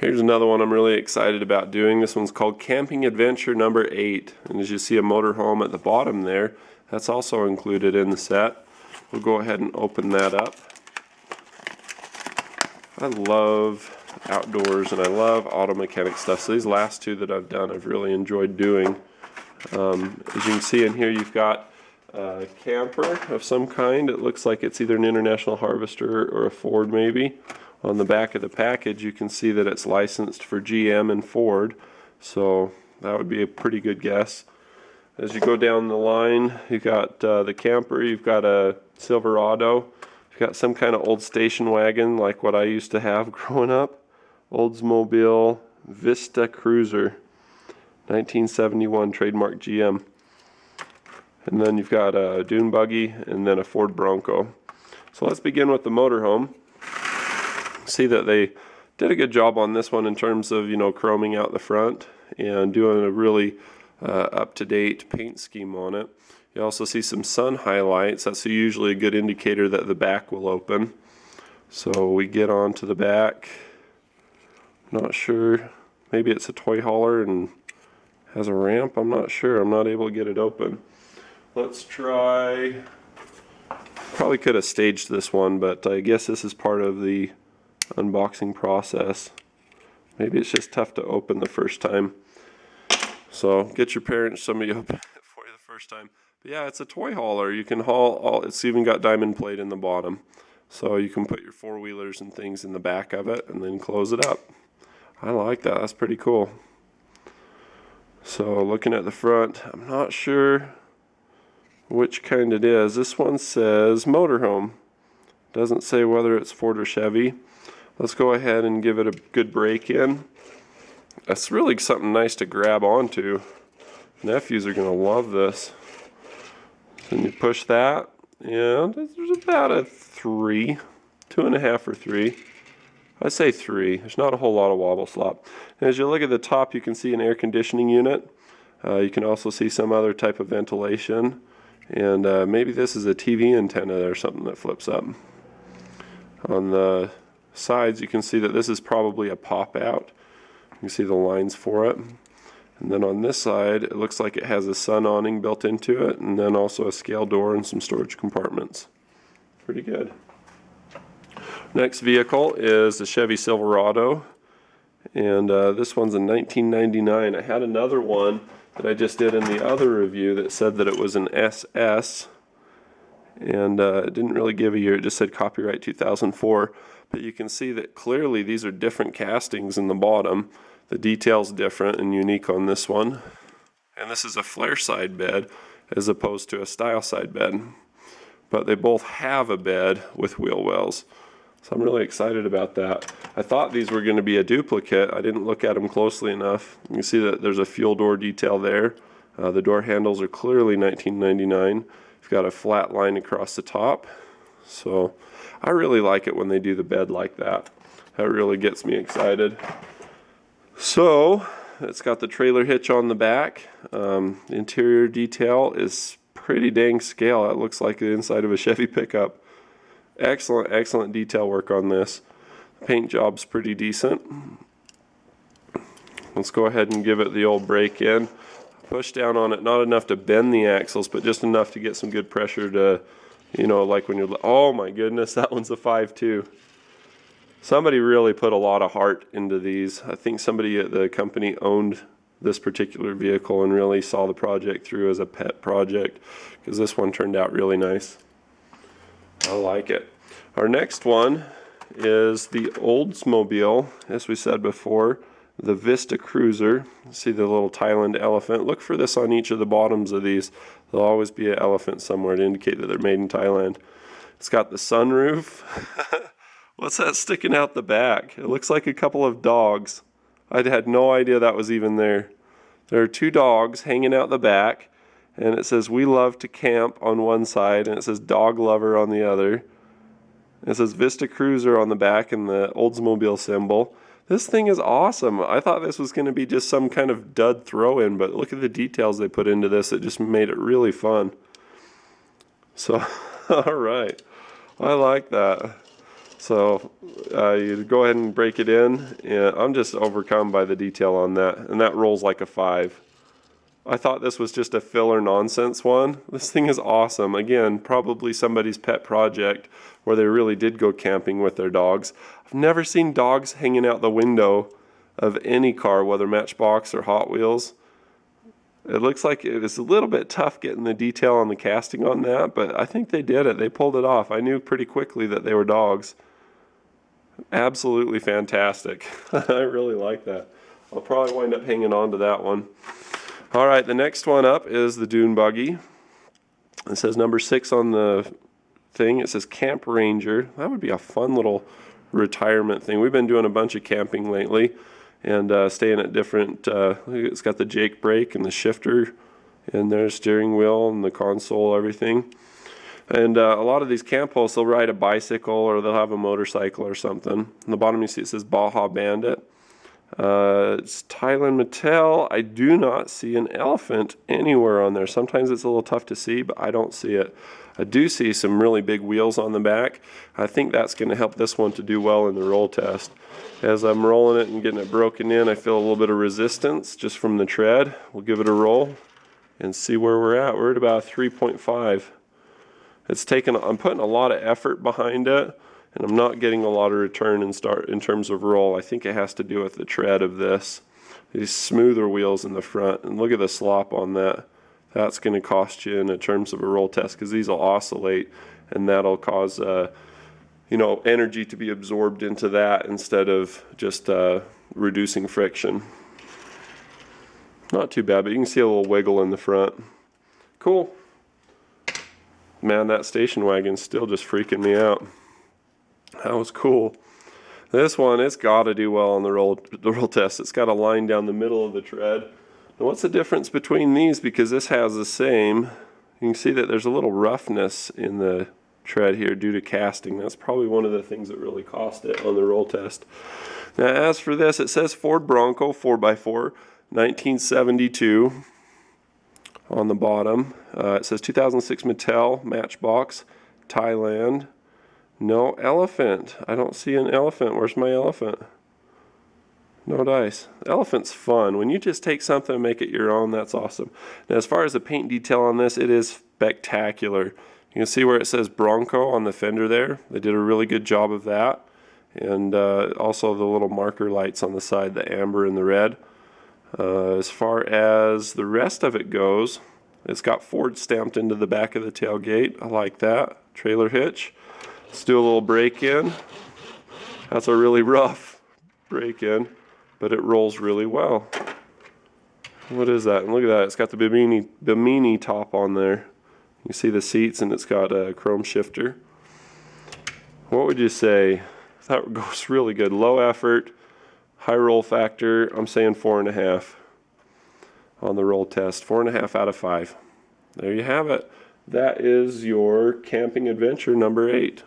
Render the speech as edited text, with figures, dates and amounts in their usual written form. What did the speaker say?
Here's another one I'm really excited about doing. This one's called Camping Adventure number 8. And as you see a motorhome at the bottom there, that's also included in the set. We'll go ahead and open that up. I love outdoors and I love auto mechanic stuff. So these last two that I've done I've really enjoyed doing. As you can see in here you've got a camper of some kind. It looks like it's either an International Harvester or a Ford maybe. On the back of the package you can see that it's licensed for GM and Ford, so that would be a pretty good guess. As you go down the line, you've got the camper, you've got a Silverado, you've got some kind of old station wagon like what I used to have growing up, Oldsmobile Vista Cruiser, 1971, trademark GM. And then you've got a Dune Buggy and then a Ford Bronco. So let's begin with the motorhome. See that they did a good job on this one in terms of, you know, chroming out the front and doing a really up-to-date paint scheme on it. You also see some sun highlights. That's usually a good indicator that the back will open. So we get on to the back. Not sure. Maybe it's a toy hauler and has a ramp. I'm not sure. I'm not able to get it open. Let's try. Probably could have staged this one, but I guess this is part of the unboxing process. Maybe it's just tough to open the first time. So get your parents, somebody open it for you the first time. But yeah, it's a toy hauler. You can haul all, it's even got diamond plate in the bottom. So you can put your four-wheelers and things in the back of it and then close it up. I like that. That's pretty cool. So looking at the front, I'm not sure which kind it is. This one says Motorhome. Doesn't say whether it's Ford or Chevy. Let's go ahead and give it a good break in. That's really something nice to grab onto. Nephews are going to love this. Then you push that, and there's about a 3, 2.5 or 3. I say 3. There's not a whole lot of wobble slop. And as you look at the top, you can see an air conditioning unit. You can also see some other type of ventilation. And maybe this is a TV antenna or something that flips up. On the sides you can see that this is probably a pop out. You can see the lines for it. And then on this side it looks like it has a sun awning built into it, and then also a scale door and some storage compartments. Pretty good. Next vehicle is the Chevy Silverado, and this one's a 1999. I had another one that I just did in the other review that said that it was an SS, and it didn't really give a year, it just said copyright 2004. But you can see that clearly these are different castings in the bottom. The detail's different and unique on this one. And this is a flare side bed as opposed to a style side bed. But they both have a bed with wheel wells. So I'm really excited about that. I thought these were going to be a duplicate. I didn't look at them closely enough. You can see that there's a fuel door detail there. The door handles are clearly 1999. You've got a flat line across the top. So I really like it when they do the bed like that. That really gets me excited. So it's got the trailer hitch on the back. The interior detail is pretty dang scale. It looks like the inside of a Chevy pickup. Excellent, excellent detail work on this. The paint job's pretty decent. Let's go ahead and give it the old break in. Push down on it, not enough to bend the axles, but just enough to get some good pressure to, you know, like when you're, oh my goodness, that one's a 5.2. Somebody really put a lot of heart into these. I think somebody at the company owned this particular vehicle and really saw the project through as a pet project, because this one turned out really nice. I like it. Our next one is the Oldsmobile, as we said before, the Vista Cruiser. See the little Thailand elephant. Look for this on each of the bottoms of these. There'll always be an elephant somewhere to indicate that they're made in Thailand. It's got the sunroof. What's that sticking out the back? It looks like a couple of dogs. I had no idea that was even there. There are 2 dogs hanging out the back, and it says "We love to camp" on one side, and it says "Dog Lover" on the other. It says Vista Cruiser on the back and the Oldsmobile symbol. This thing is awesome. I thought this was going to be just some kind of dud throw-in, but look at the details they put into this. It just made it really fun. So, all right. I like that. So you go ahead and break it in, and I'm just overcome by the detail on that, and that rolls like a 5. I thought this was just a filler nonsense one. This thing is awesome. Again, probably somebody's pet project where they really did go camping with their dogs. I've never seen dogs hanging out the window of any car, whether Matchbox or Hot Wheels. It looks like it is a little bit tough getting the detail on the casting on that, but I think they did it. They pulled it off. I knew pretty quickly that they were dogs. Absolutely fantastic. I really like that. I'll probably wind up hanging on to that one. All right, the next one up is the Dune Buggy. It says number 6 on the thing. It says Camp Ranger. That would be a fun little retirement thing. We've been doing a bunch of camping lately and staying at different, it's got the Jake brake and the shifter and their steering wheel and the console, everything. And a lot of these camp hosts, they'll ride a bicycle or they'll have a motorcycle or something. On the bottom you see it says Baja Bandit. It's Thailand Mattel. I do not see an elephant anywhere on there. Sometimes it's a little tough to see, but I don't see it. I do see some really big wheels on the back. I think that's going to help this one to do well in the roll test. As I'm rolling it and getting it broken in, I feel a little bit of resistance just from the tread. We'll give it a roll and see where we're at. We're at about 3.5. It's taken, I'm putting a lot of effort behind it, and I'm not getting a lot of return in terms of roll. I think it has to do with the tread of this. These smoother wheels in the front, and look at the slop on that. That's going to cost you in terms of a roll test, because these will oscillate, and that'll cause energy to be absorbed into that instead of just reducing friction. Not too bad, but you can see a little wiggle in the front. Cool. Man, that station wagon's still just freaking me out. That was cool. This one, it's got to do well on the roll test. It's got a line down the middle of the tread. And what's the difference between these? Because this has the same. You can see that there's a little roughness in the tread here due to casting. That's probably one of the things that really cost it on the roll test. Now, as for this, it says Ford Bronco 4x4, 1972 on the bottom. It says 2006 Mattel, Matchbox, Thailand. No elephant. I don't see an elephant. Where's my elephant? No dice. The elephant's fun. When you just take something and make it your own, that's awesome. Now, as far as the paint detail on this, it is spectacular. You can see where it says Bronco on the fender there. They did a really good job of that. And also the little marker lights on the side, the amber and the red. As far as the rest of it goes, it's got Ford stamped into the back of the tailgate. I like that. Trailer hitch. Let's do a little break-in. That's a really rough break-in, but it rolls really well. What is that? And look at that. It's got the Bimini top on there. You see the seats, and it's got a chrome shifter. What would you say? That goes really good. Low effort, high roll factor. I'm saying 4.5 on the roll test. 4.5 out of 5. There you have it. That is your camping adventure number 8.